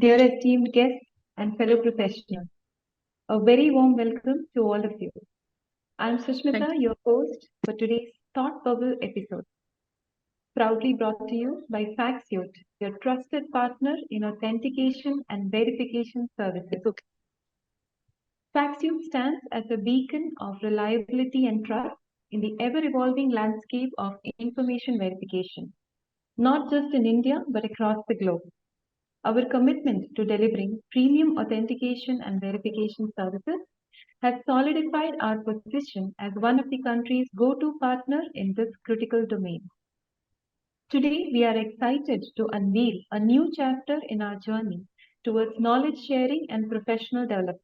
Dear esteemed guests and fellow professionals, a very warm welcome to all of you. I'm Sushmita, your host for today's Thought Bubble episode, proudly brought to you by FactSuite, your trusted partner in authentication and verification services. FactSuite stands as a beacon of reliability and trust in the ever-evolving landscape of information verification, not just in India but across the globe. Our commitment to delivering premium authentication and verification services has solidified our position as one of the country's go-to partner in this critical domain. Today, we are excited to unveil a new chapter in our journey towards knowledge sharing and professional development.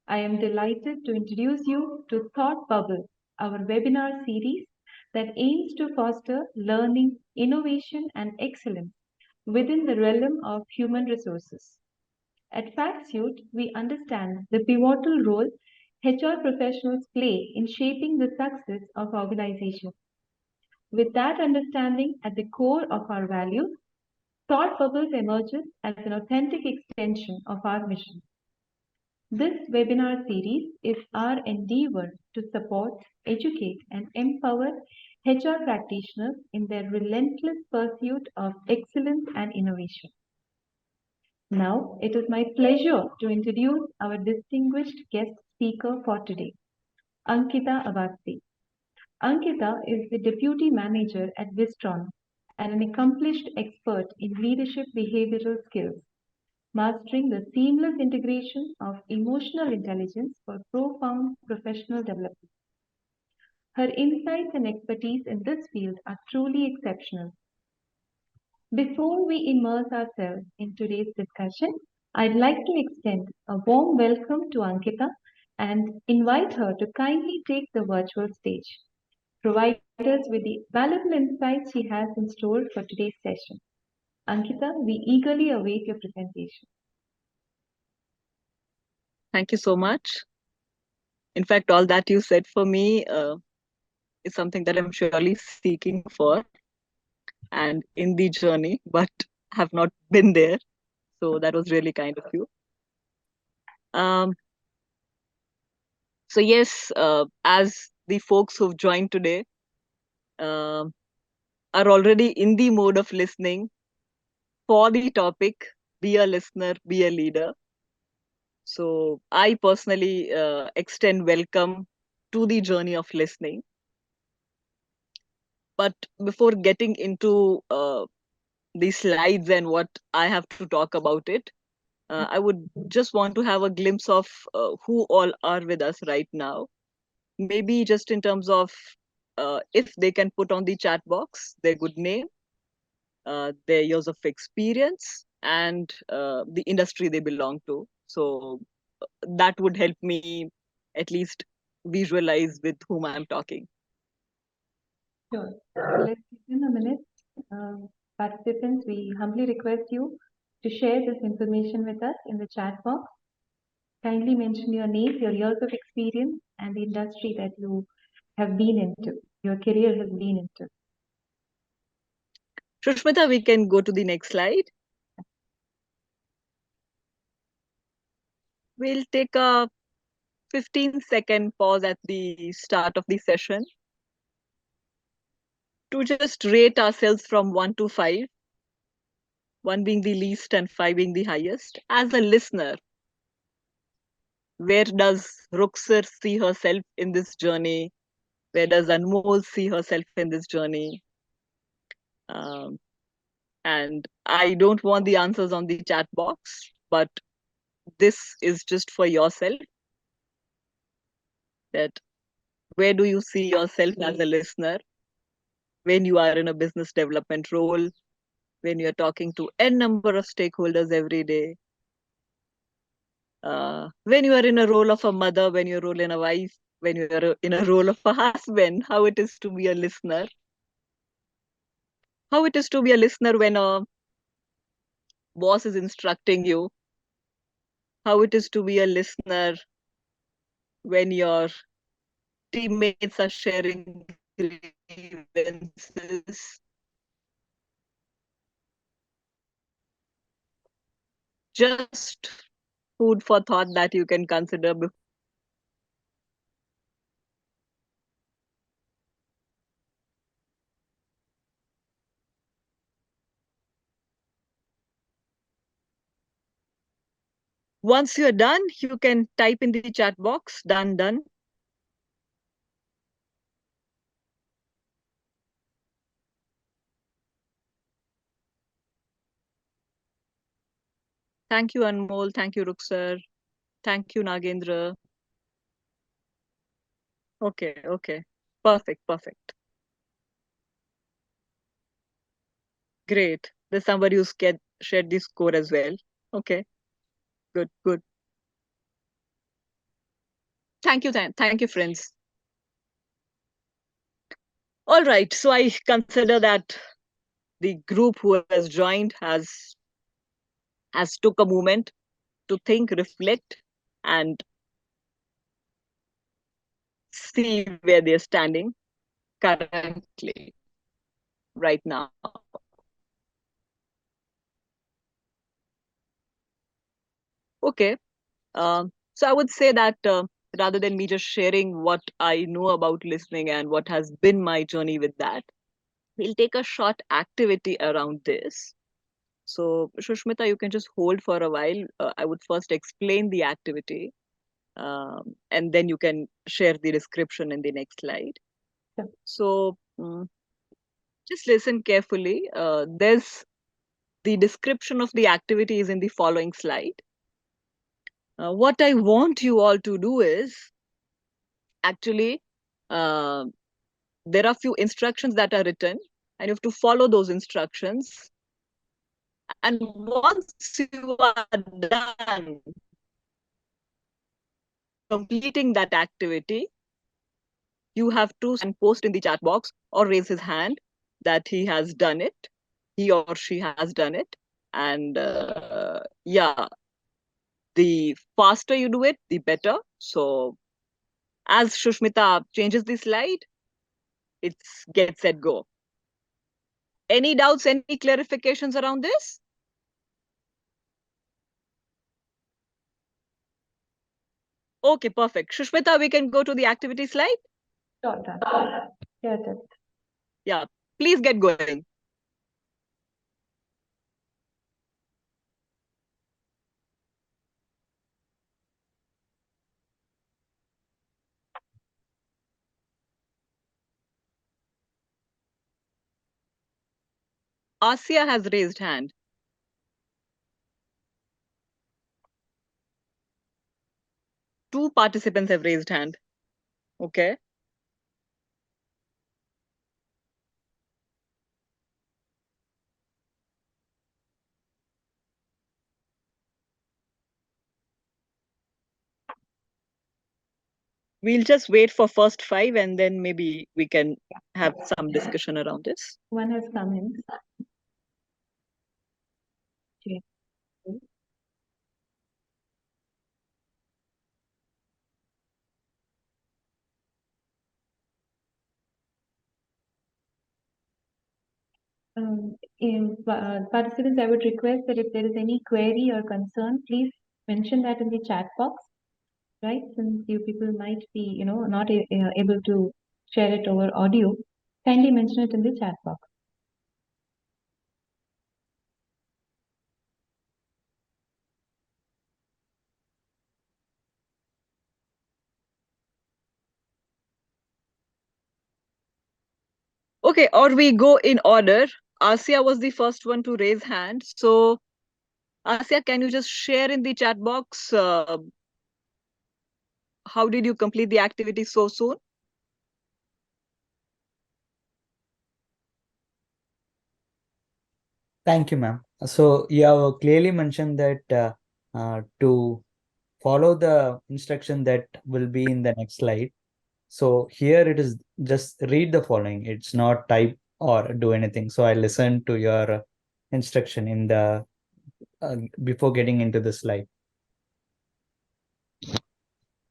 I am delighted to introduce you to Thought Bubble, our webinar series that aims to foster learning, innovation, and excellence within the realm of human resources. At FactSuite, we understand the pivotal role HR professionals play in shaping the success of organizations. With that understanding at the core of our values, Thought Bubbles emerges as an authentic extension of our mission. This webinar series is our endeavor to support, educate, and empower HR practitioners in their relentless pursuit of excellence and innovation. Now, it is my pleasure to introduce our distinguished guest speaker for today, Ankita Awasthi. Ankita is the Deputy Manager at Wistron and an accomplished expert in leadership behavioral skills, mastering the seamless integration of emotional intelligence for profound professional development. Her insights and expertise in this field are truly exceptional. Before we immerse ourselves in today's discussion, I'd like to extend a warm welcome to Ankita and invite her to kindly take the virtual stage, provide us with the valuable insights she has in store for today's session. Ankita, we eagerly await your presentation. Thank you so much. In fact, all that you said for me is something that I'm surely seeking for and in the journey, but have not been there. So that was really kind of you. So yes, as the folks who've joined today are already in the mode of listening for the topic, be a listener, be a leader. So I personally extend welcome to the journey of listening. But before getting into the slides and what I have to talk about it, I would just want to have a glimpse of who all are with us right now. Maybe just in terms of if they can put on the chat box their good name, their years of experience, and the industry they belong to. So that would help me at least visualize with whom I'm talking. Sure. Let's begin a minute. Participants, we humbly request you to share this information with us in the chat box. Kindly mention your name, your years of experience, and the industry that you have been into, your career has been into. Shushmita, we can go to the next slide. We'll take a 15-second pause at the start of the session to just rate ourselves from 1 to 5, 1 being the least and 5 being the highest. As a listener, where does Ruxar see herself in this journey? Where does Anmol see herself in this journey? And I don't want the answers on the chat box, but this is just for yourself. That where do you see yourself as a listener when you are in a business development role, when you're talking to n number of stakeholders every day, when you are in a role of a mother, when you're in a wife, when you're in a role of a husband, how it is to be a listener, how it is to be a listener when a boss is instructing you, how it is to be a listener when your teammates are sharing grievances. just food for thought that you can consider before. Once you're done, you can type in the chat box, done. Thank you, Anmol. Thank you, Ruksar. Thank you, Nagendra. Okay. Perfect. Great. There's somebody who's shared the score as well. Okay, good. Thank you, friends. All right, so I consider that the group who has joined has took a moment to think, reflect, and see where they're standing currently, right now. Okay, so I would say that rather than me just sharing what I know about listening and what has been my journey with that, we'll take a short activity around this. So, Shushmita, you can just hold for a while. I would first explain the activity, and then you can share the description in the next slide. Sure. So, just listen carefully. There's the description of the activity is in the following slide. What I want you all to do is actually, uh, there are few instructions that are written, and you have to follow those instructions. And once you are done completing that activity, you have to and post in the chat box or raise his hand that he has done it, he or she has done it. And yeah, the faster you do it, the better. So as Shushmita changes the slide, it's get set go. Any doubts, any clarifications around this? Okay, perfect. Shushmita, we can go to the activity slide. Sure, yes. Yeah, please get going. Asia has raised hand. Two participants have raised hand. Okay. We'll just wait for first five and then maybe we can have some discussion around this. One has come in. Okay. Participants, I would request that if there is any query or concern, please mention that in the chat box, right? Since you people might be, not able to share it over audio, kindly mention it in the chat box. Okay, or we go in order. Asia was the first one to raise hand. So Asia, can you just share in the chat box how did you complete the activity so soon? Thank you, ma'am. So you have clearly mentioned that to follow the instruction that will be in the next slide. So here it is just read the following. It's not type or do anything. So I listened to your instruction in the before getting into the slide.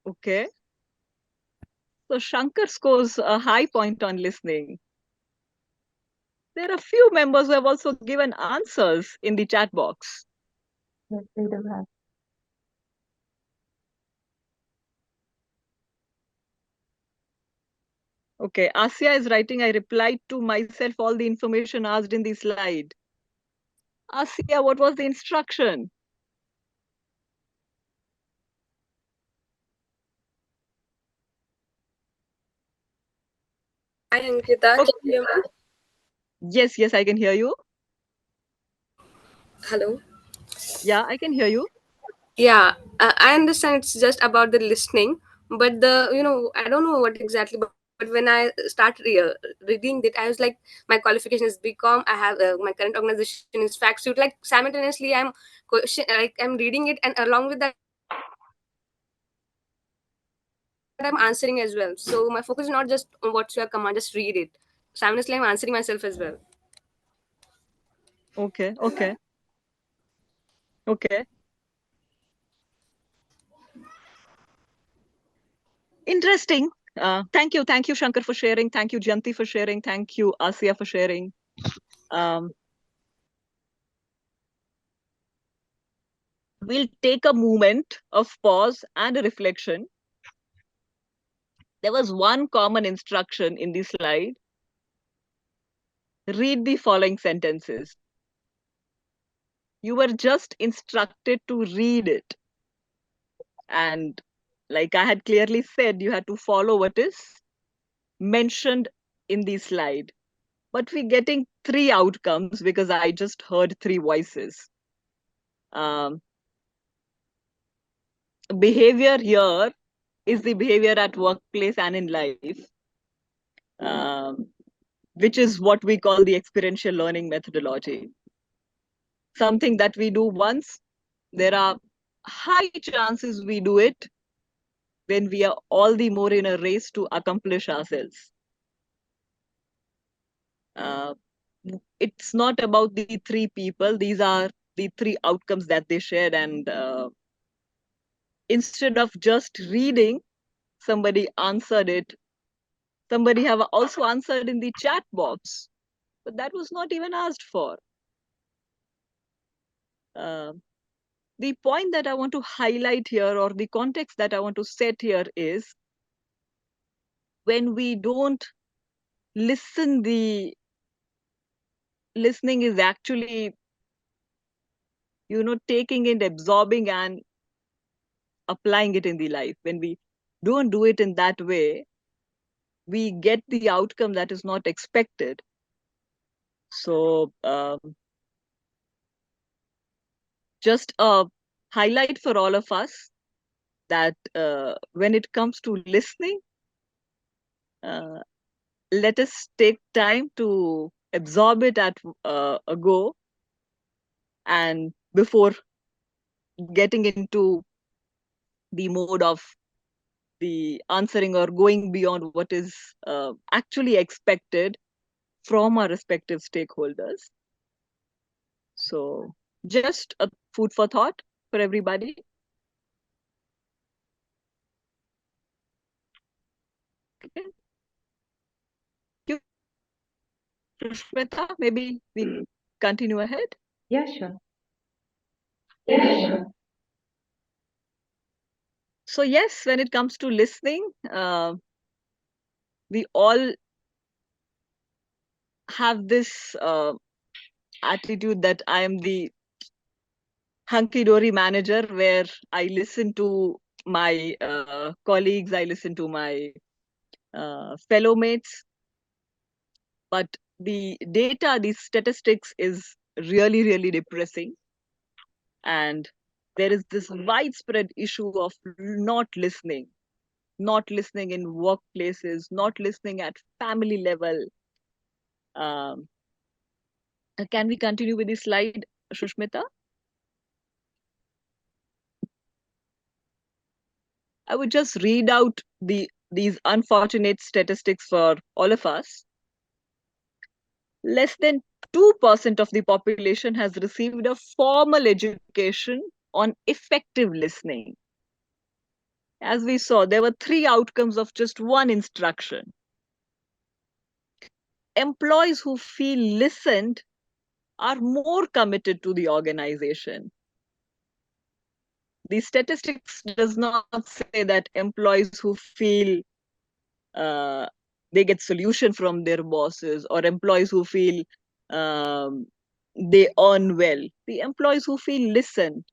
Okay. So Shankar scores a high point on listening. There are few members who have also given answers in the chat box. Yes, they do have. Okay, Asya is writing, I replied to myself all the information asked in the slide. Asya, what was the instruction? Hi, Ankita. Can you hear me? Yes, I can hear you. Hello. Yeah, I can hear you. Yeah, I understand it's just about the listening, but I don't know what exactly. But when I start reading that, I was like, my qualification is BCom. I have my current organization is FactSuite. Like simultaneously, I'm reading it, and along with that, I'm answering as well. So my focus is not just on what's your command, just read it. Simultaneously, I'm answering myself as well. Okay. Interesting. Thank you, Shankar, for sharing. Thank you, Jayanti, for sharing. Thank you, Asya, for sharing. We'll take a moment of pause and a reflection. There was one common instruction in the slide. Read the following sentences. You were just instructed to read it. And like I had clearly said, you had to follow what is mentioned in the slide. But we're getting three outcomes because I just heard three voices. Behavior here is the behavior at workplace and in life, which is what we call the experiential learning methodology. Something that we do once, there are high chances we do it when we are all the more in a race to accomplish ourselves. It's not about the three people, these are the three outcomes that they shared. And instead of just reading, somebody answered it. Somebody have also answered in the chat box, but that was not even asked for. The point that I want to highlight here, or the context that I want to set here, is when we don't listen, the listening is actually, taking it, absorbing, and applying it in the life. When we don't do it in that way, we get the outcome that is not expected. So just a highlight for all of us that when it comes to listening, let us take time to absorb it at a go, and before getting into the mode of the answering or going beyond what is actually expected from our respective stakeholders. So just a food for thought for everybody. Okay. Sushmita, maybe we continue ahead. Yeah, sure. So yes, when it comes to listening, we all have this attitude that I am the hunky-dory manager, where I listen to my colleagues, I listen to my fellow mates, but the data, the statistics is really, really depressing. And there is this widespread issue of not listening in workplaces, not listening at family level. Can we continue with this slide, Shushmita? I would just read out these unfortunate statistics for all of us. Less than 2% of the population has received a formal education on effective listening. As we saw, there were three outcomes of just one instruction. Employees who feel listened are more committed to the organization. the statistics does not say that employees who feel they get solution from their bosses, or employees who feel um, they earn well. The employees who feel listened.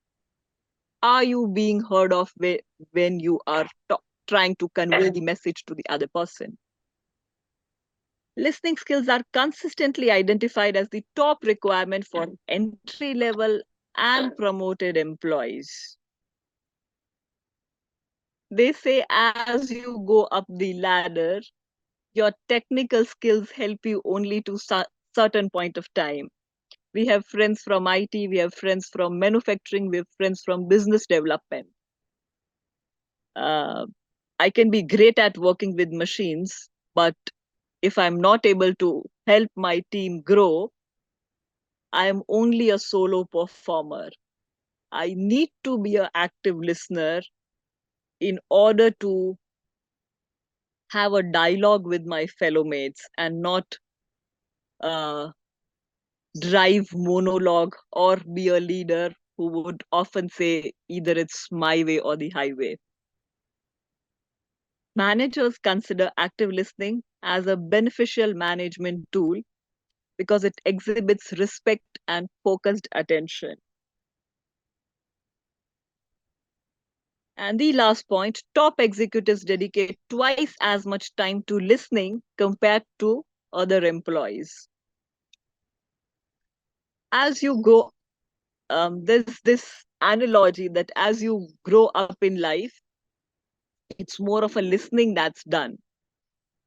Are you being heard of when you are trying to convey the message to the other person? Listening skills are consistently identified as the top requirement for entry level and promoted employees. They say as you go up the ladder, your technical skills help you only to certain point of time. We have friends from IT, we have friends from manufacturing, we have friends from business development. Uh, I can be great at working with machines, but if I'm not able to help my team grow, I am only a solo performer. I need to be an active listener in order to have a dialogue with my fellow mates and not uh, drive monologue or be a leader who would often say either it's my way or the highway. Managers consider active listening as a beneficial management tool because it exhibits respect and focused attention. And the last point, top executives dedicate twice as much time to listening compared to other employees. As you grow, there's this analogy that as you grow up in life, it's more of a listening that's done,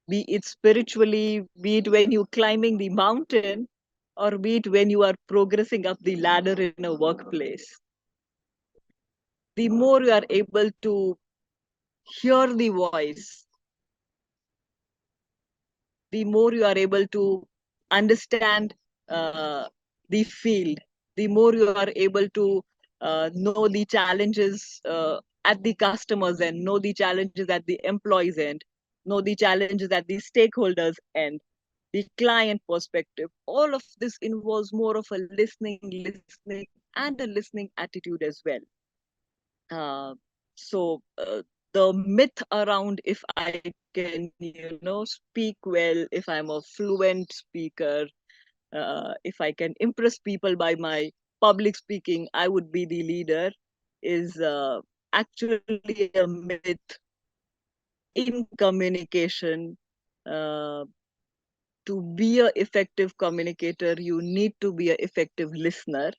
be it spiritually, be it when you're climbing the mountain, or be it when you are progressing up the ladder in a workplace. The more you are able to hear the voice, the more you are able to understand the field, the more you are able to know the challenges at the customers end, know the challenges at the employees end, know the challenges at the stakeholders end, the client perspective. All of this involves more of a listening, and a listening attitude as well. So the myth around if I can, speak well, if I'm a fluent speaker, if I can impress people by my public speaking, I would be the leader, is actually a myth. In communication, uh, to be an effective communicator, you need to be an effective listener.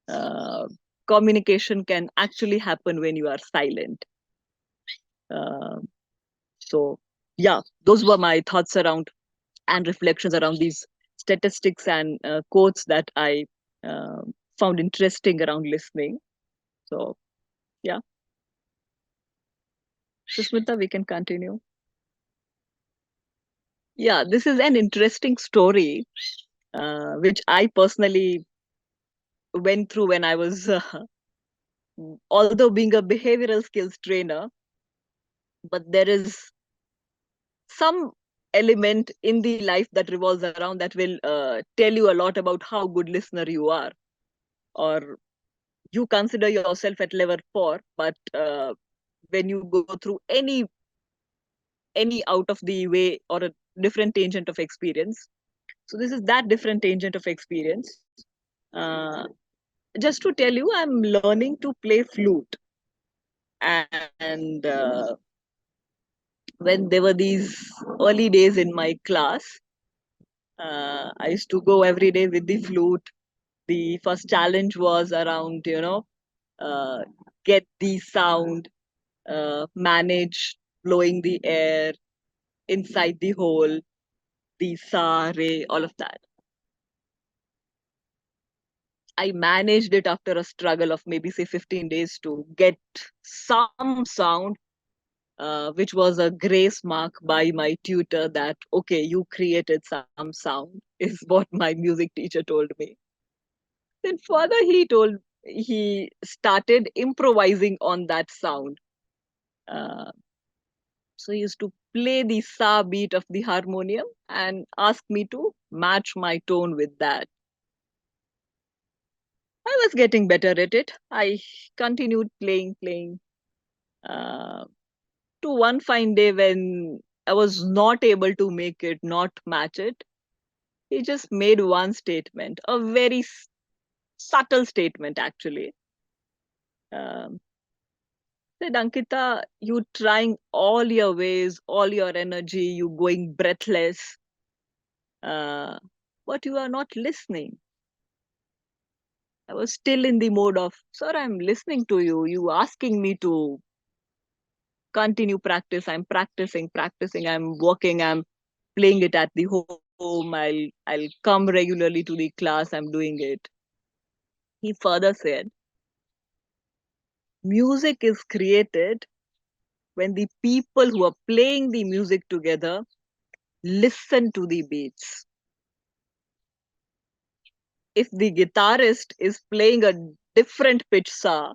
Uh, Communication can actually happen when you are silent. Uh, so, yeah, those were my thoughts around and reflections around these statistics and quotes that I uh, found interesting around listening. So, yeah, Susmita, we can continue. Yeah, this is an interesting story, which I personally went through when I was, although being a behavioral skills trainer, but there is some element in the life that revolves around that will tell you a lot about how good listener you are, or you consider yourself at level 4, but when you go through any out of the way or a different tangent of experience. So this is that different tangent of experience. uh, just to tell you, I'm learning to play flute, and when there were these early days in my class, I used to go every day with the flute. The first challenge was around, uh, get the sound, manage blowing the air inside the hole, the sa, re, all of that. I managed it after a struggle of maybe say 15 days to get some sound, which was a grace mark by my tutor that, okay, you created some sound, is what my music teacher told me. Then further he started improvising on that sound. Uh, so he used to play the sa beat of the harmonium and ask me to match my tone with that. I was getting better at it. I continued playing. Uh, to one fine day when I was not able to make it, not match it, he just made one statement, a very subtle statement actually. Um, said, Ankita, you trying all your ways, all your energy, you going breathless, uh, but you are not listening. I was still in the mode of, sir, I'm listening to you. You asking me to continue practice. I'm practicing. I'm working. I'm playing it at the home. I'll come regularly to the class. I'm doing it. He further said, music is created when the people who are playing the music together listen to the beats. If the guitarist is playing a different pitch sa,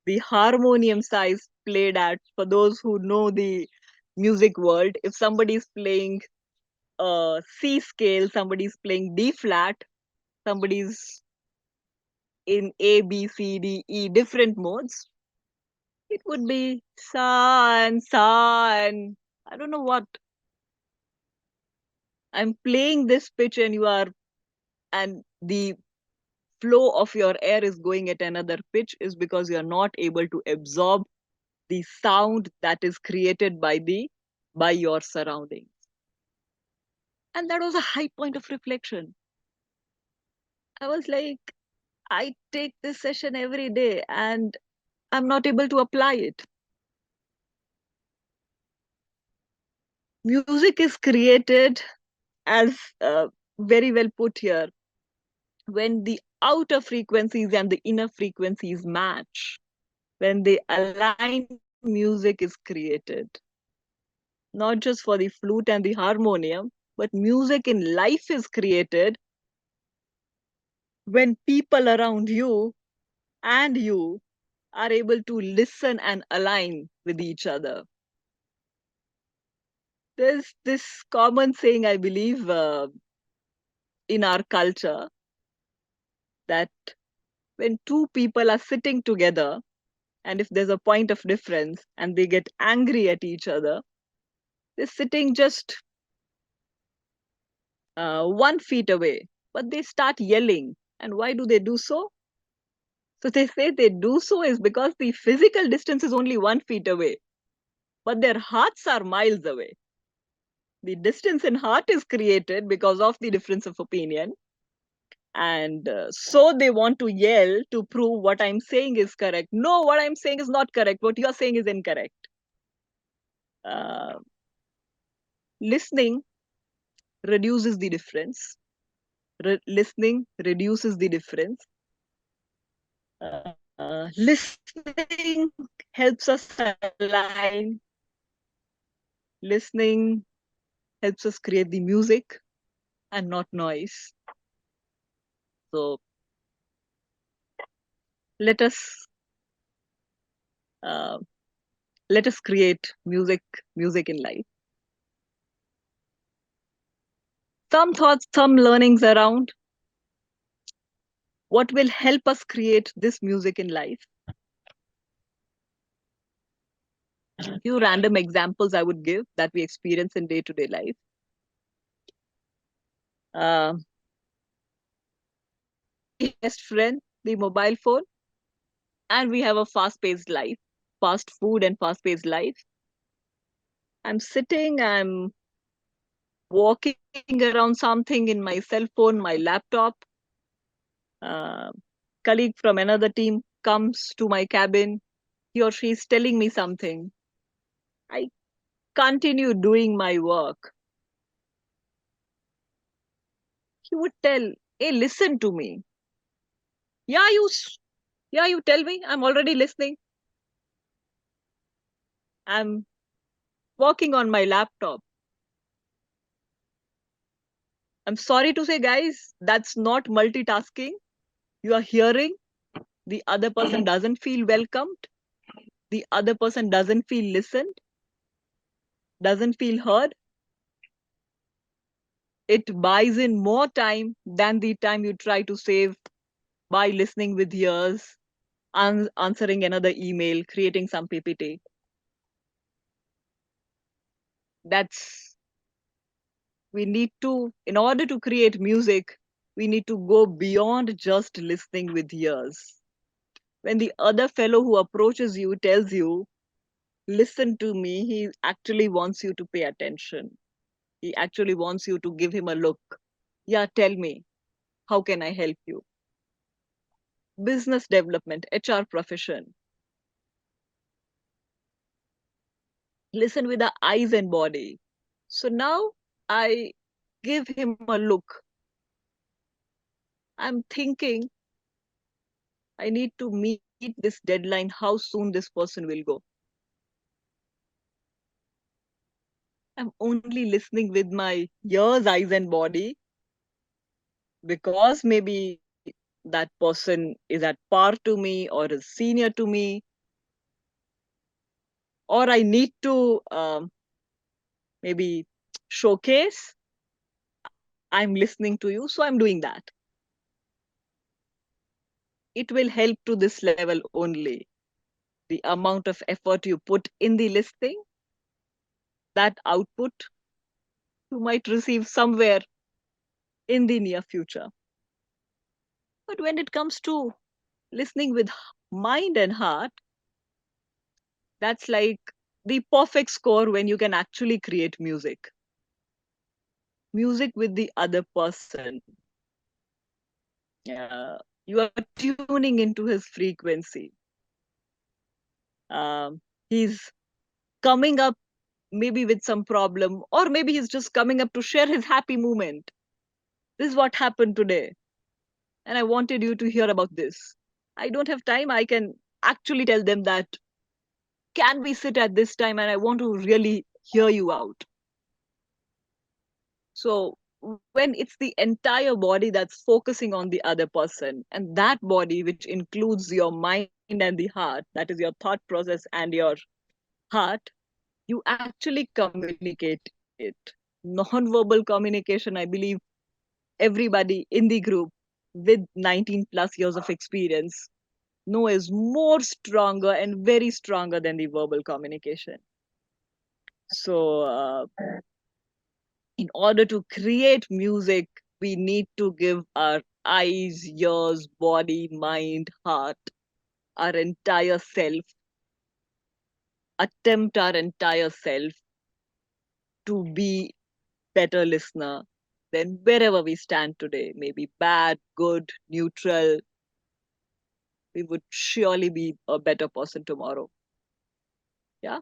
the harmonium size played at, for those who know the music world, if somebody is playing C scale, somebody's playing D flat, somebody's in A, B, C, D, E, different modes, it would be sa and I don't know what. I'm playing this pitch and you are, and the flow of your air is going at another pitch is because you are not able to absorb the sound that is created by your surroundings. And that was a high point of reflection. I was like, I take this session every day and I'm not able to apply it. Music is created, as very well put here, when the outer frequencies and the inner frequencies match. When they align, music is created. Not just for the flute and the harmonium, but music in life is created when people around you and you are able to listen and align with each other. There's this common saying, I believe, in our culture that when two people are sitting together, and if there's a point of difference and they get angry at each other, they're sitting just 1 feet away, but they start yelling. And why do they do so? So they say they do so is because the physical distance is only 1 feet away, but their hearts are miles away. The distance in heart is created because of the difference of opinion. And so they want to yell to prove what I'm saying is correct. No, what I'm saying is not correct. What you're saying is incorrect. Listening reduces the difference. Listening reduces the difference. Listening helps us align. Listening helps us create the music and not noise. So let us uh, let us create music in life. Some thoughts, some learnings around what will help us create this music in life. A few random examples I would give that we experience in day-to-day life. Best friend, the mobile phone, and we have a fast-paced life, fast food and fast-paced life. I'm sitting, I'm walking around something in my cell phone, my laptop. Colleague from another team comes to my cabin. He or she is telling me something. I continue doing my work. He would tell, hey, listen to me. Yeah, you tell me. I'm already listening. I'm working on my laptop. I'm sorry to say, guys, that's not multitasking. You are hearing. The other person doesn't feel welcomed. The other person doesn't feel listened, doesn't feel heard. It buys in more time than the time you try to save by listening with ears, answering another email, creating some PPT. That's, we need to, in order to create music, we need to go beyond just listening with ears. When the other fellow who approaches you tells you, listen to me, he actually wants you to pay attention. He actually wants you to give him a look. Yeah, tell me, how can I help you? Business development, HR profession. Listen with the eyes and body. So now I give him a look. I'm thinking I need to meet this deadline, how soon this person will go. I'm only listening with my ears, eyes, and body because maybe that person is at par to me or is senior to me, or I need to maybe showcase I'm listening to you, so I'm doing that. It will help to this level only. The amount of effort you put in the listening, that output you might receive somewhere in the near future. But when it comes to listening with mind and heart, that's like the perfect score when you can actually create music. Music with the other person. You are tuning into his frequency. He's coming up maybe with some problem, or maybe he's just coming up to share his happy moment. This is what happened today, and I wanted you to hear about this. I don't have time. I can actually tell them that, can we sit at this time, and I want to really hear you out. So when it's the entire body that's focusing on the other person, and that body, which includes your mind and the heart, that is your thought process and your heart, you actually communicate it. Non-verbal communication, I believe everybody in the group with 19 plus years of experience know is more stronger and very stronger than the verbal communication. So in order to create music, we need to give our eyes, ears, body, mind, heart, our entire self, attempt our entire self to be better listener than wherever we stand today. Maybe bad, good, neutral. We would surely be a better person tomorrow. Yeah.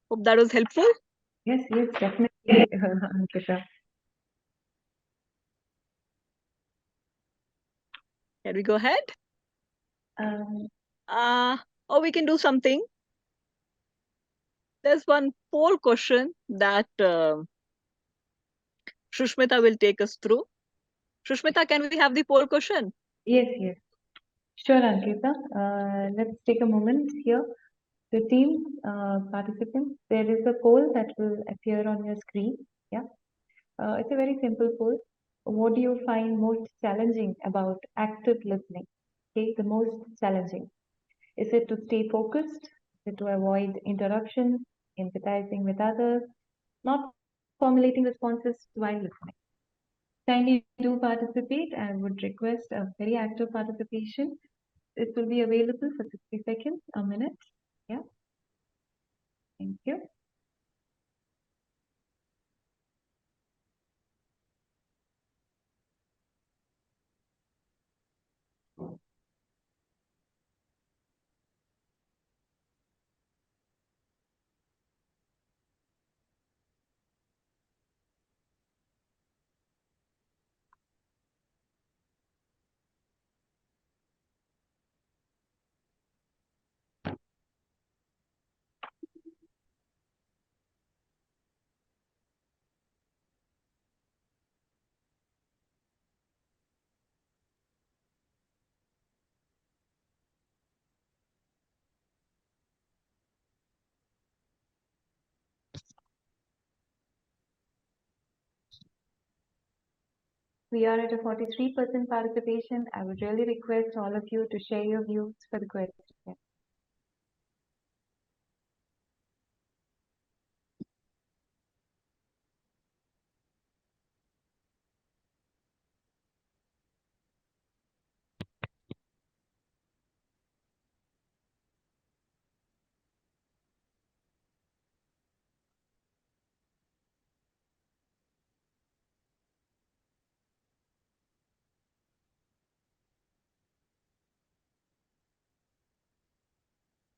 Hope that was helpful. Yes, definitely, Ankita. Can we go ahead? Um, Or we can do something. There's one poll question that Shushmita will take us through. Shushmita, can we have the poll question? yes. Sure, Ankita. Let's take a moment here. The team participants, there is a poll that will appear on your screen. Yeah. It's a very simple poll. What do you find most challenging about active listening? Okay, the most challenging. Is it to stay focused? Is it to avoid interruptions, empathizing with others, not formulating responses while listening? Kindly do participate. I would request a very active participation. It will be available for 60 seconds, a minute. Yeah, thank you. We are at a 43% participation. I would really request all of you to share your views for the question.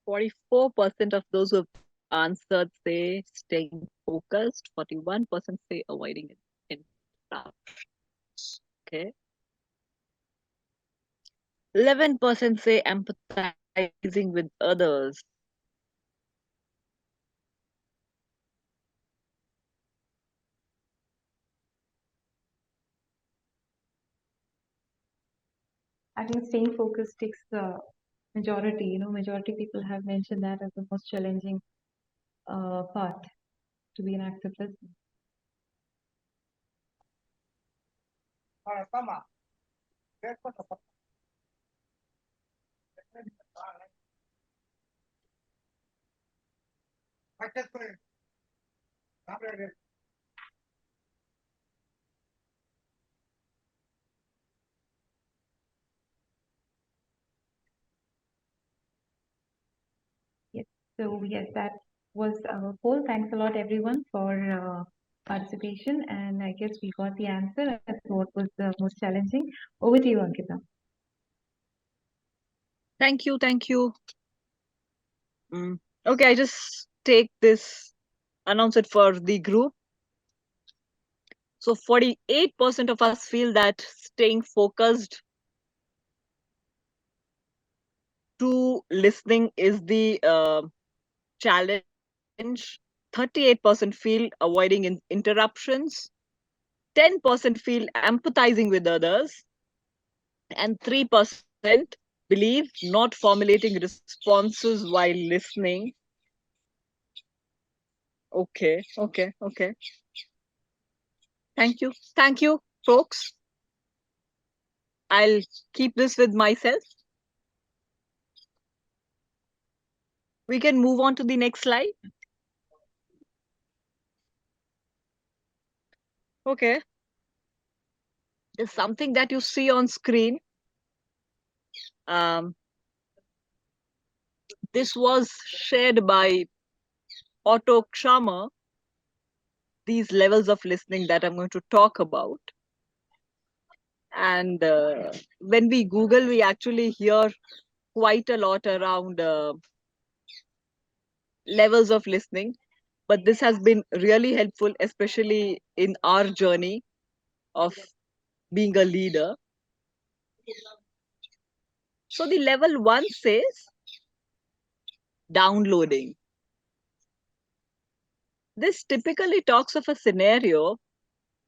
44% of those who have answered say staying focused, 41% say avoiding interruptions. Okay. 11% say empathizing with others. I think staying focused takes the majority. Majority people have mentioned that as the most challenging part to be an active listener. Yes. So yes, that was our poll. Thanks a lot, everyone, for participation. And I guess we got the answer as to what was the most challenging. Over to you, Ankita. Thank you, thank you. Okay, I just take this, announce it for the group. So 48% of us feel that staying focused to listening is the challenge. 38% feel avoiding interruptions. 10% feel empathizing with others. And 3% believe not formulating responses while listening. Okay, okay, okay. Thank you, folks. I'll keep this with myself. We can move on to the next slide. Okay. There's something that you see on screen. This was shared by Otto Ksama, these levels of listening that I'm going to talk about. And when we Google, we actually hear quite a lot around levels of listening. But this has been really helpful, especially in our journey of being a leader. So the level 1 says downloading. This typically talks of a scenario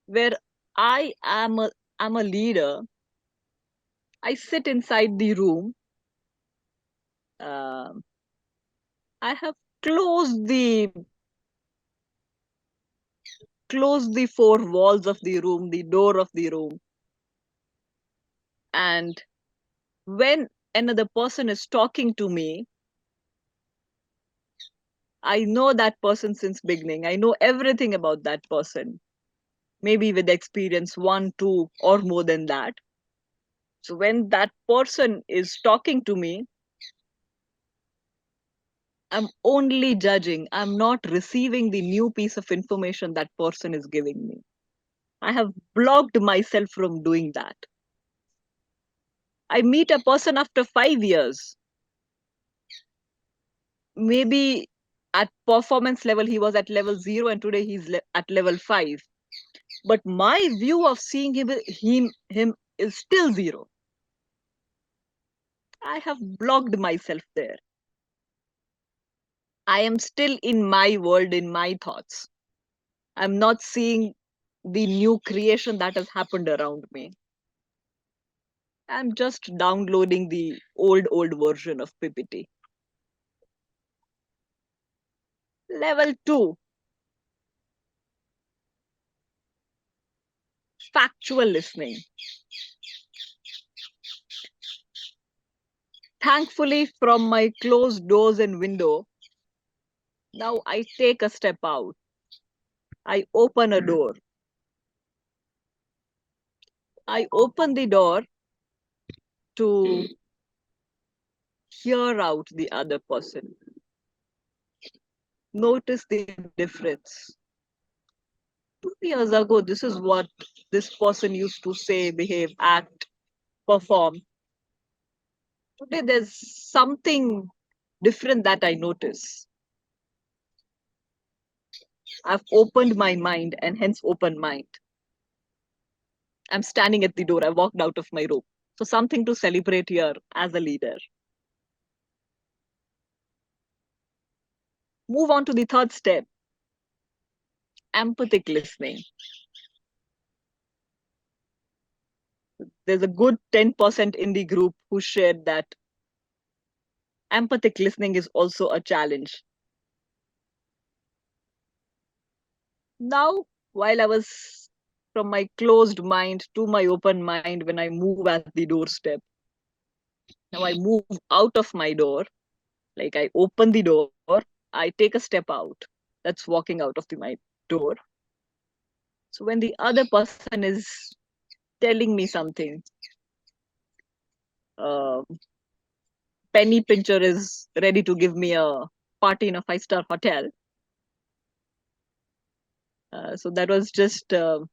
where I'm a leader. I sit inside the room. I have closed the four walls of the room, the door of the room. And when another person is talking to me, I know that person since beginning. I know everything about that person, maybe with experience 1, 2, or more than that. So when that person is talking to me, I'm only judging. I'm not receiving the new piece of information that person is giving me. I have blocked myself from doing that. I meet a person after 5 years. Maybe at performance level, he was at level 0 and today he's at level 5. But my view of seeing him is still 0. I have blocked myself there. I am still in my world, in my thoughts. I'm not seeing the new creation that has happened around me. I'm just downloading the old version of PPT. Level 2. factual listening. Thankfully, from my closed doors and window, now I take a step out. I open a door. I open the door to hear out the other person. Notice the difference. 2 years ago, this is what this person used to say, behave, act, perform. Today, there's something different that I notice. I've opened my mind and hence open mind. I'm standing at the door. I walked out of my room. So something to celebrate here as a leader. Move on to the third step, empathic listening. There's a good 10% in the group who shared that empathic listening is also a challenge. Now, while I was from my closed mind to my open mind when I move at the doorstep, now I move out of my door, like I open the door, I take a step out. That's walking out of my door. So when the other person is telling me something, uh, penny pincher is ready to give me a party in a 5-star hotel. So that was just an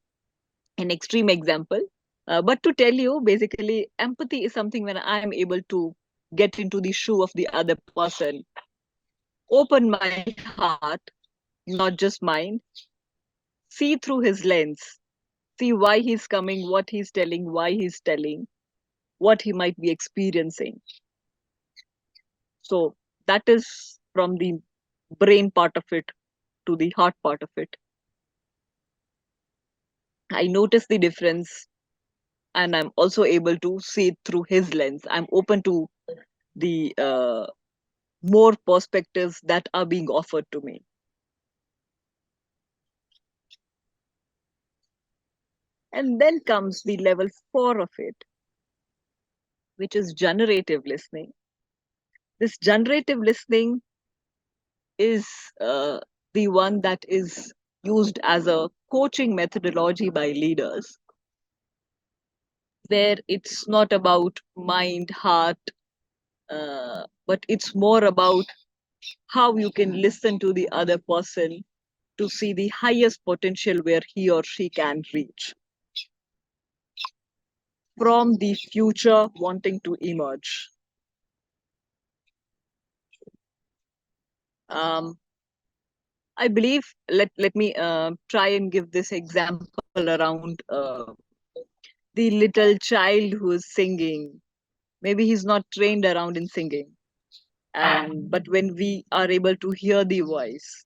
extreme example. But to tell you, basically, empathy is something when I'm able to get into the shoe of the other person, open my heart, not just mine, see through his lens, see why he's coming, what he's telling, why he's telling, what he might be experiencing. So that is from the brain part of it to the heart part of it. I notice the difference and I'm also able to see it through his lens. I'm open to the more perspectives that are being offered to me. And then comes the level 4 of it, which is generative listening. This generative listening is the one that is used as a coaching methodology by leaders, where it's not about mind, heart, but it's more about how you can listen to the other person to see the highest potential where he or she can reach from the future wanting to emerge. I believe, let me try and give this example around the little child who is singing. Maybe he's not trained around in singing. But when we are able to hear the voice,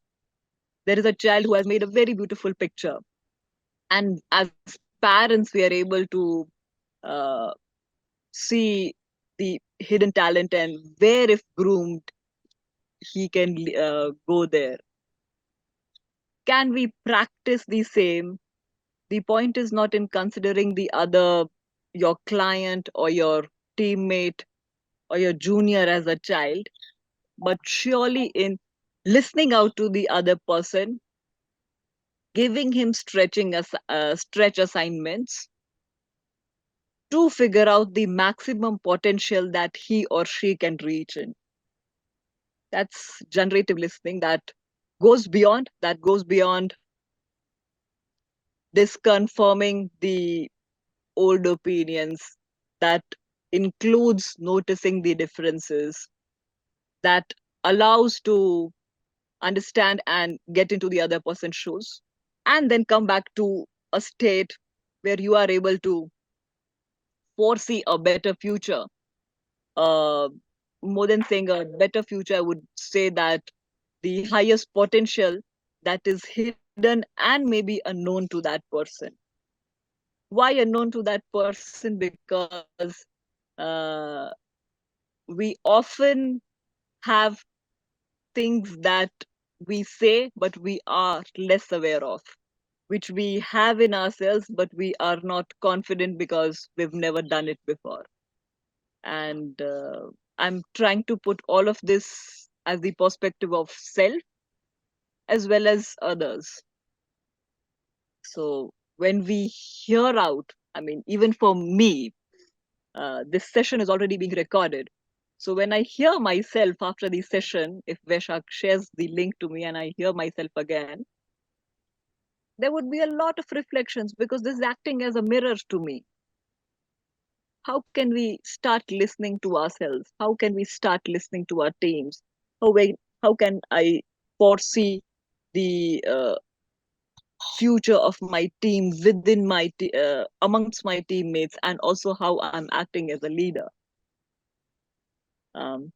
there is a child who has made a very beautiful picture. And as parents, we are able to uh, see the hidden talent and where, if groomed, he can go there. Can we practice the same? The point is not in considering the other, your client or your teammate or your junior as a child, but surely in listening out to the other person, giving him stretch assignments to figure out the maximum potential that he or she can reach in. That's generative listening that goes beyond disconfirming the old opinions, that includes noticing the differences, that allows to understand and get into the other person's shoes, and then come back to a state where you are able to foresee a better future. Uh, More than saying a better future, I would say that the highest potential that is hidden and maybe unknown to that person. Why unknown to that person? Because uh, we often have things that we say, but we are less aware of. which we have in ourselves, but we are not confident because we've never done it before. And I'm trying to put all of this as the perspective of self as well as others. So when we hear out, I mean, even for me, this session is already being recorded. So when I hear myself after the session, if Vaishak shares the link to me and I hear myself again, there would be a lot of reflections because this is acting as a mirror to me. How can we start listening to ourselves? How can we start listening to our teams? How can I foresee the future of my team within amongst my teammates, and also how I'm acting as a leader? Um,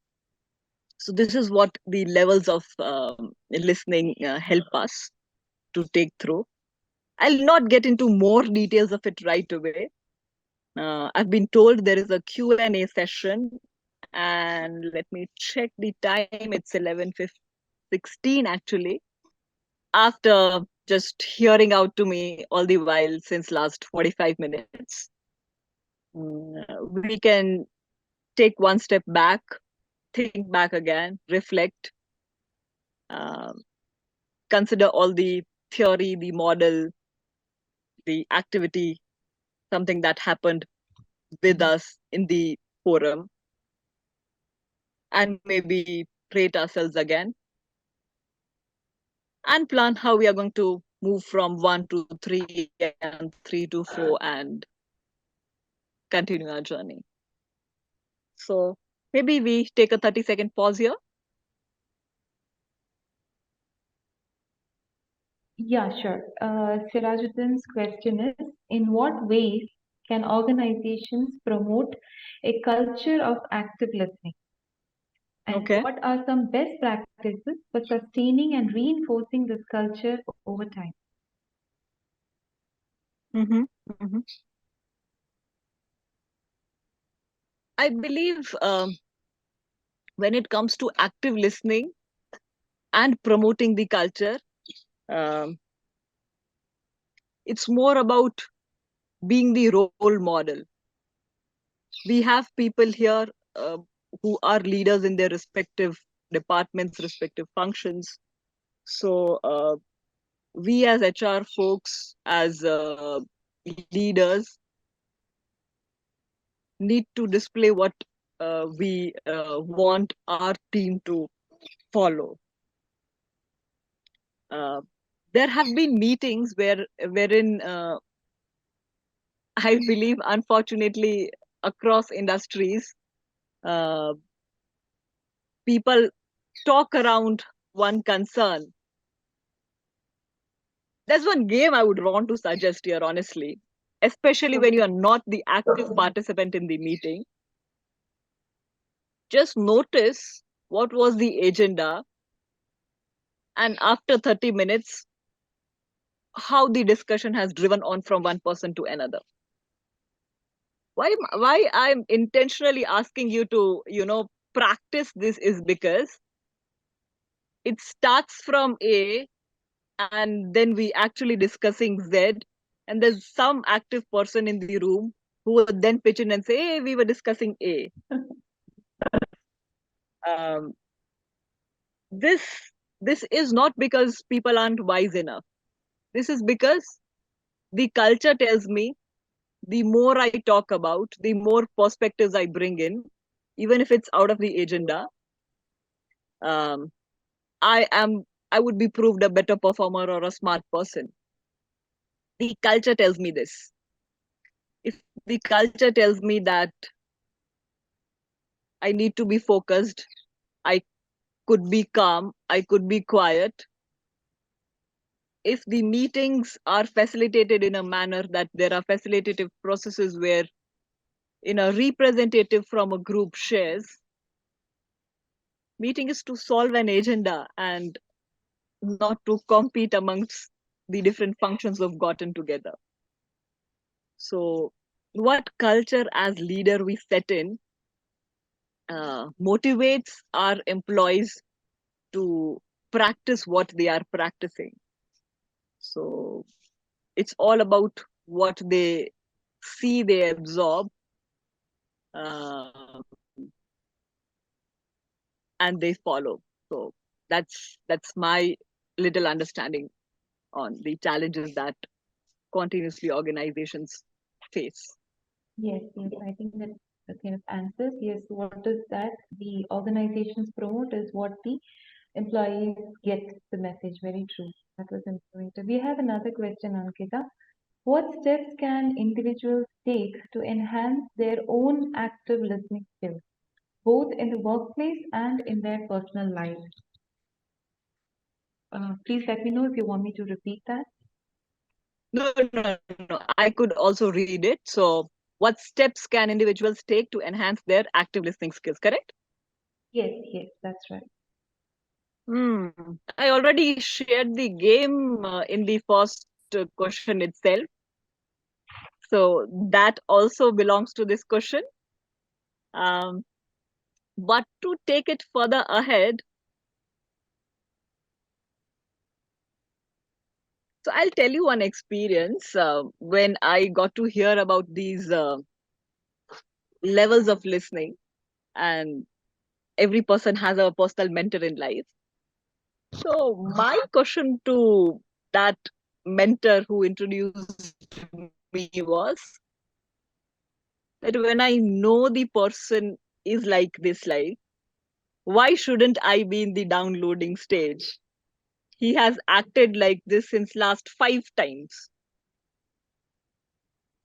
so this is what the levels of listening help us to take through. I'll not get into more details of it right away. I've been told there is a Q&A session, and let me check the time. It's 11:16 actually. After just hearing out to me all the while since last 45 minutes, we can take one step back, think back again, reflect, um, consider all the theory, the model, the activity, something that happened with us in the forum, and maybe rate ourselves again and plan how we are going to move from 1 to 3 and 3 to 4 and continue our journey. So maybe we take a 30-second pause here. Yeah, sure. Sirajuddin's question is, in what ways can organizations promote a culture of active listening? And Okay. what are some best practices for sustaining and reinforcing this culture over time? Mm-hmm. Mm-hmm. I believe when it comes to active listening and promoting the culture, um, it's more about being the role model. We have people here uh, who are leaders in their respective departments, respective functions. So we as HR folks, as leaders, need to display what we want our team to follow. Uh, there have been meetings wherein I believe, unfortunately, across industries, uh, people talk around one concern. There's one game I would want to suggest here, honestly, especially when you are not the active participant in the meeting. Just notice what was the agenda, and after 30 minutes, how the discussion has driven on from one person to another. Why I'm intentionally asking you to, practice this is because it starts from A, and then we actually discussing Z, and there's some active person in the room who would then pitch in and say, hey, we were discussing A. Um, this this is not because people aren't wise enough. This is because the culture tells me the more I talk about, the more perspectives I bring in, even if it's out of the agenda, um, I would be proved a better performer or a smart person. The culture tells me this. If the culture tells me that I need to be focused, I could be calm, I could be quiet. If the meetings are facilitated in a manner that there are facilitative processes where a representative from a group shares, meeting is to solve an agenda and not to compete amongst the different functions we've gotten together. So what culture as leader we set in motivates our employees to practice what they are practicing. So it's all about what they see, they absorb, uh, and they follow. So that's my little understanding on the challenges that continuously organizations face. Yes, yes, I think that kind of answers. Yes, what is that the organizations promote is what the employees get the message. Very true. That was informative. We have another question, Ankita. What steps can individuals take to enhance their own active listening skills, both in the workplace and in their personal life? Please let me know if you want me to repeat that. No, no, no. I could also read it. So, what steps can individuals take to enhance their active listening skills? Correct? Yes, yes, that's right. Hmm. I already shared the game in the first question itself. So, that also belongs to this question. Um, but to take it further ahead, so I'll tell you one experience when I got to hear about these levels of listening, and every person has a personal mentor in life. So, my question to that mentor who introduced me was that when I know the person is like this, like, why shouldn't I be in the downloading stage? He has acted like this since last 5 times.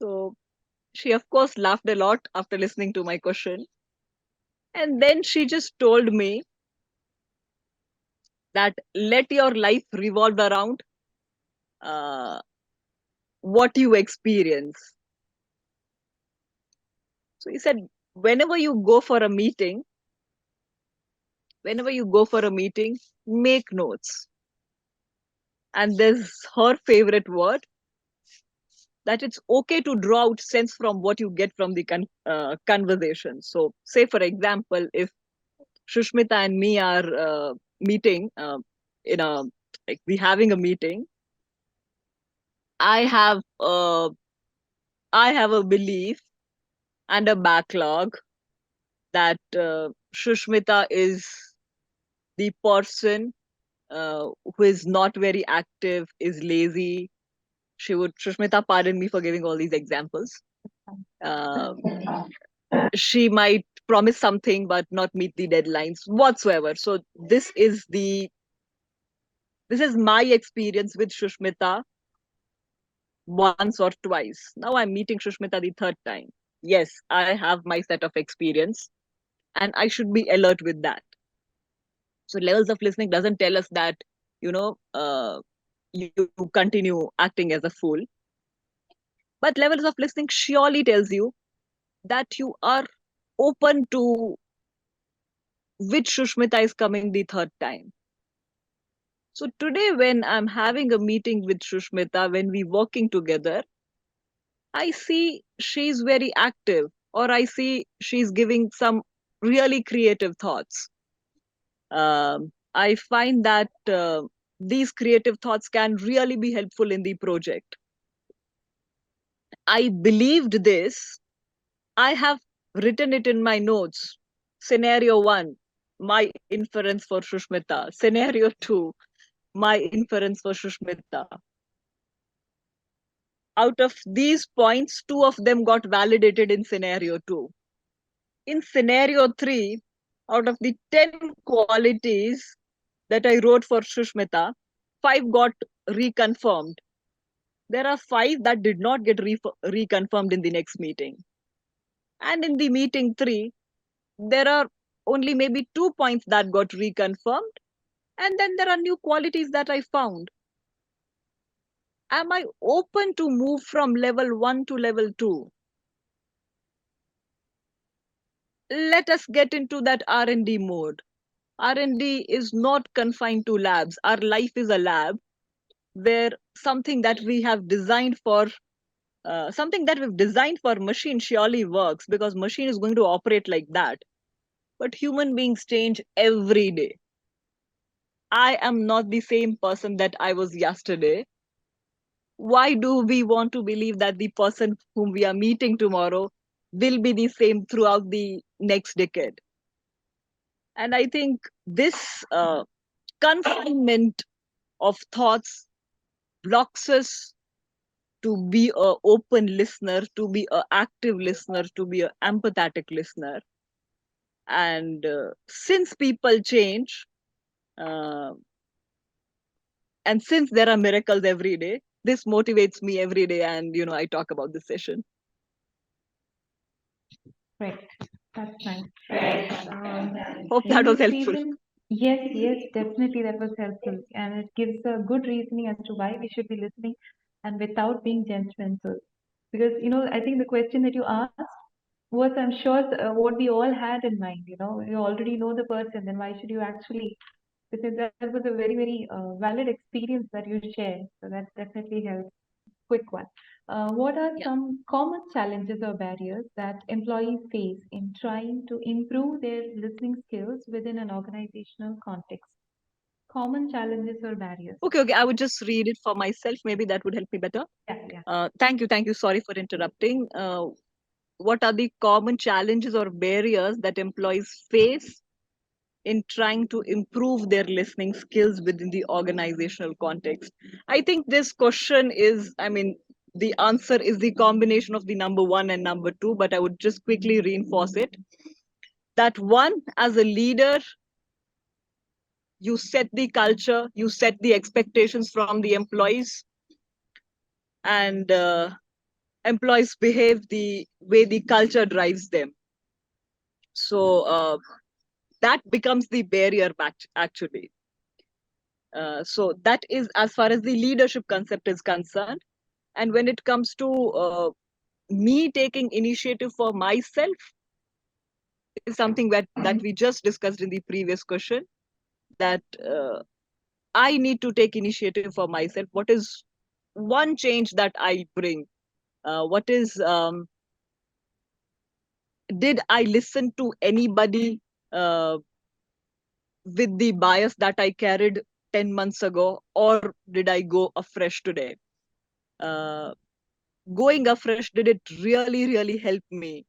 So she of course laughed a lot after listening to my question. And then she just told me that let your life revolve around uh, what you experience. So he said, whenever you go for a meeting, whenever you go for a meeting, make notes. And there's her favorite word, that it's okay to draw out sense from what you get from the conversation. So, say for example, if Shushmita and me are meeting in a like we having a meeting, I have I have a belief and a backlog that Shushmita is the person who is not very active, is lazy. Shushmita, pardon me for giving all these examples. Uh, she might promise something but not meet the deadlines whatsoever. So this is my experience with Shushmita once or twice. Now I'm meeting Shushmita the third time. Yes, I have my set of experience and I should be alert with that. So levels of listening doesn't tell us that, you know, you continue acting as a fool. But levels of listening surely tells you that you are open to which Shushmita is coming the third time. So today, when I'm having a meeting with Shushmita, when we working together, I see she's very active, or I see she's giving some really creative thoughts. I find that these creative thoughts can really be helpful in the project. I believed this. I have written it in my notes. Scenario one, my inference for Shushmita. Scenario two, my inference for Shushmita. Out of these points, two of them got validated in scenario two. In scenario three, out of the 10 qualities that I wrote for Shushmita, 5 got reconfirmed. There are 5 that did not get reconfirmed in the next meeting. And in the meeting 3, there are only maybe 2 points that got reconfirmed. And then there are new qualities that I found. Am I open to move from level 1 to level 2? Let us get into that R&D mode. R&D is not confined to labs. Our life is a lab where something that we have designed for machine surely works because machine is going to operate like that. But human beings change every day. I am not the same person that I was yesterday. why do we want to believe that the person whom we are meeting tomorrow will be the same throughout the next decade? And I think this confinement of thoughts blocks us to be a open listener, to be a active listener, to be a empathetic listener. And since people change, uh, and since there are miracles every day, this motivates me every day. And I talk about this session. Right. That's nice. Hope In that was this helpful. season, yes, definitely that was helpful. And it gives a good reasoning as to why we should be listening and without being judgmental. Because, I think the question that you asked was, I'm sure, what we all had in mind. You already know the person, then why should you actually? Because that was a very, very valid experience that you shared. So that definitely helps. Quick one. What are Yeah. some common challenges or barriers that employees face in trying to improve their listening skills within an organizational context? Common challenges or barriers. Okay. I would just read it for myself. Maybe that would help me better. Yeah. Thank you. Sorry for interrupting. What are the common challenges or barriers that employees face in trying to improve their listening skills within the organizational context? I think this question is, the answer is the combination of the number one and number two, but I would just quickly reinforce it. That one, as a leader, you set the culture, you set the expectations from the employees, and employees behave the way the culture drives them. So that becomes the barrier back, actually. So that is as far as the leadership concept is concerned. And when it comes to me taking initiative for myself, is something that we just discussed in the previous question, that I need to take initiative for myself. What is one change that I bring? What is did I listen to anybody with the bias that I carried 10 months ago, or did I go afresh today? Going afresh, did it really help me?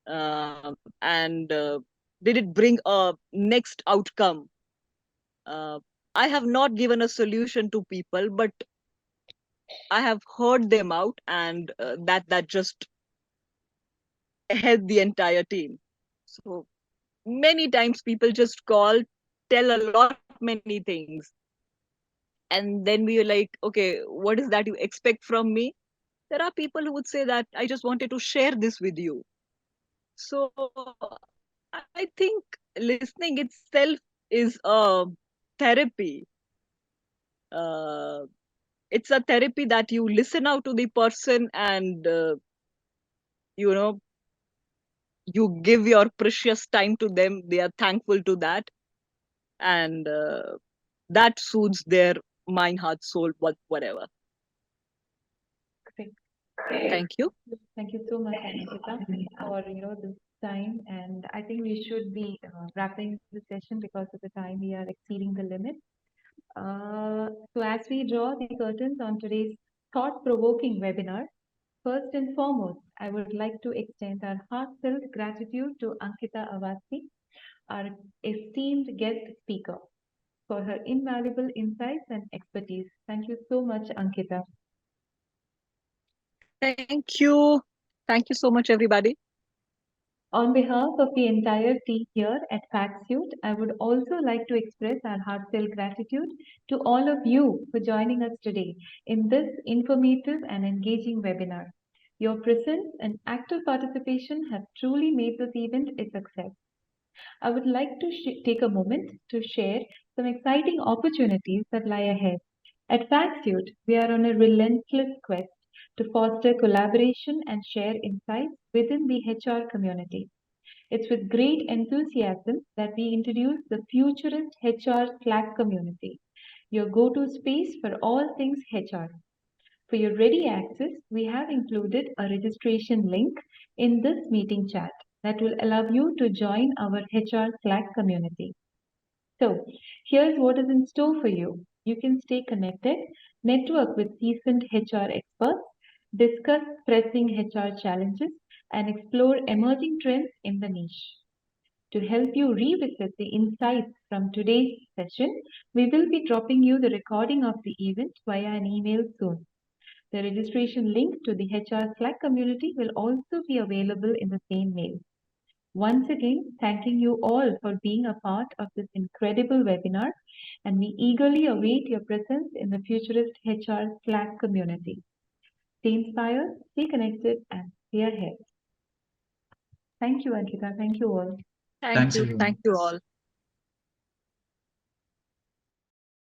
And did it bring a next outcome? Uh, I have not given a solution to people, but I have heard them out, and that just helped the entire team. So many times people just call, tell a lot many things, and then we are like, okay, what is that you expect from me? There are people who would say that I just wanted to share this with you. So I think listening itself is a therapy. uh, it's a therapy that you listen out to the person, and you know you give your precious time to them. They are thankful to that, and that soothes their mind, heart, soul, whatever. Great. Thank you. Thank you so much, Ankita, for this time. And I think we should be wrapping the session because of the time we are exceeding the limit. So as we draw the curtains on today's thought-provoking webinar, first and foremost, I would like to extend our heartfelt gratitude to Ankita Awasthi, our esteemed guest speaker, for her invaluable insights and expertise. Thank you so much, Ankita. Thank you. Thank you so much, everybody. On behalf of the entire team here at FactSuite, I would also like to express our heartfelt gratitude to all of you for joining us today in this informative and engaging webinar. Your presence and active participation have truly made this event a success. I would like to take a moment to share some exciting opportunities that lie ahead. At FactSuite, we are on a relentless quest to foster collaboration and share insights within the HR community. It's with great enthusiasm that we introduce the futurist HR Slack community, your go-to space for all things HR. For your ready access, we have included a registration link in this meeting chat that will allow you to join our HR Slack community. So, here's what is in store for you. You can stay connected, network with seasoned HR experts, discuss pressing HR challenges, and explore emerging trends in the niche. To help you revisit the insights from today's session, we will be dropping you the recording of the event via an email soon. The registration link to the HR Slack community will also be available in the same mail. Once again, thanking you all for being a part of this incredible webinar, and we eagerly await your presence in the futurist HR Slack community. Stay inspired, stay connected, and stay ahead. Thank you, Ankita. Thank you all. Thank Thanks, you. everyone. Thank you all.